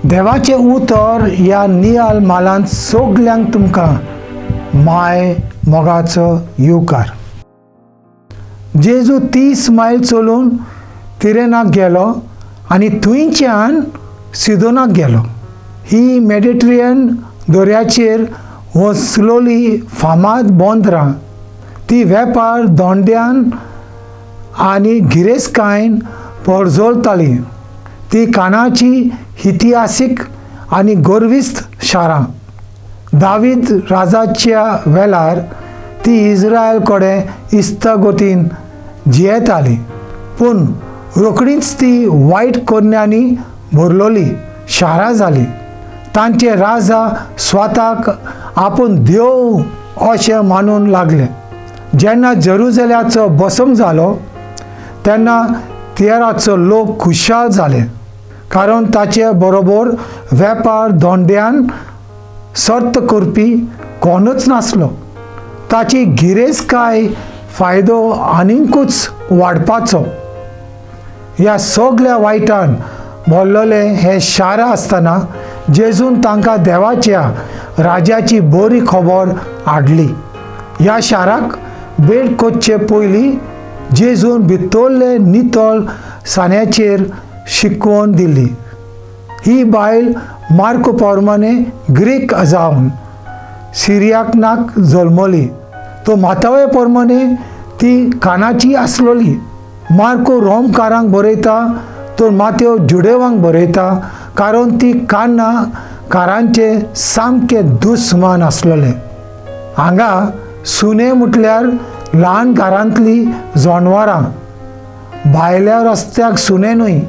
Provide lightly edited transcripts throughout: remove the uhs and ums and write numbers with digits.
देवाचे उतर ह्या नियाल मालांत सगल्यांक तुमकां माय मोगाचो येवकार. जेजू 30 मैल चलून तिरेनाक गेलो आनी थंयच्यान सिदोनाक गेलो. ही मेडिटेरेनियन दर्याचेर वसलोली फामाद बंदरां ती वेपार धोंड्यान आनी गिरेस्तकायेन परजळताली. ती कानाची इतिहासीक आनी गर्विस्त शारां. दावीद राजाच्या वेळार ती इस्रायल कडेन इस्तगोतीन जियेताली, पूण रोखडीच ती वायट करण्यांनी भरलोली शारां जाली. तांचे राजा स्वताक आपूण देव अशें मानूंक लागले. जेन्ना जेरुसलेमाचो बसम जालो तेन्ना तियेराचो लोक खुशाल जाले, कारण ताचे बरोबर वेपार धोंड्यान सर्त करपी कोणूच नासलो. ताची गिरेस्तकाय फायदो आनिकूच वाडपाचो. ह्या सगळ्या वायटान भरलेले हे शार आसतना जेजून तांकां देवाच्या राजाची बरी खबर हाडली. ह्या शाराक भेट करचे पयलीं जेजून भितरले नितळ सान्याचेर शिकवण दिली. ही बायल मार्क पोरमाने ग्रीक जावन सिरियाकनाक जल्मली. तो मातावे पोरमाने ती कानाची आसलोली. मार्को रोमकारांक बरयता तो मातेव जुडेवांक बरयता, कारण ती कारांचे सामके दुस्मान आसलोले. हांगा सुने म्हटल्यार ल्हान घरांतली जनावरां, भायल्या रस्त्याक सुने न्हय.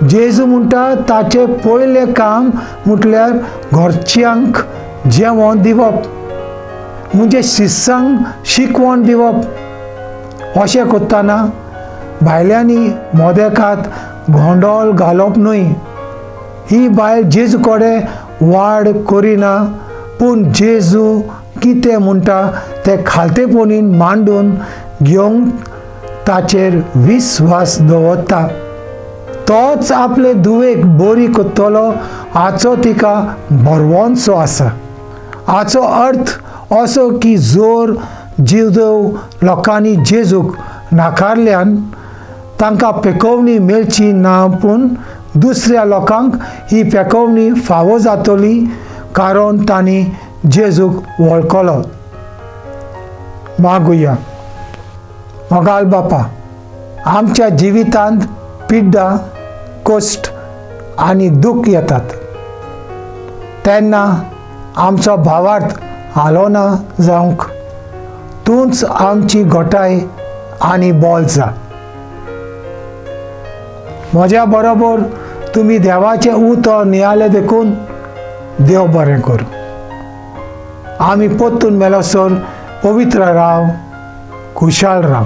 जेजू म्हणटा ताचे पयले काम म्हटल्यार घरच्यांक जेवण दिवप, म्हणजे शिस्सांक शिकवण दिवप. अशें करतना भायल्यांनी मोदेकांत गोंडोल घालप न्हय. ही बायल जेजू कडेन वाड करिना, पूण जेजू कितें म्हणटा तें खालतेपणीन मांडून घेवंक ताचेर विस्वास दवरता. तोच आपले धुवेक बरी करतलो हाचो तिका भरवंसो आसा. हाचो अर्थ असो की जोर जीवदेव लोकांनी जेजूक नाकारल्यान तांकां पेकवणी मेळची ना, पूण दुसऱ्या लोकांक ही पेकवणी फावो जातली, कारण तांणी जेजूक वळखलो. मागुया. मोगाल बापा, आमच्या जिवितांत पिड्डा, कश्ट आनी दूख येतात तेन्ना आमचो भावार्थ हालोना जावंक तूंच आमची घोटाय आनी बोल जा. म्हज्या बरोबर तुमी देवाचे उतर नियाले देखून देव बरें करूं. आमी पोत्तून मेलोसर पवित्र राव, खुशाल राव.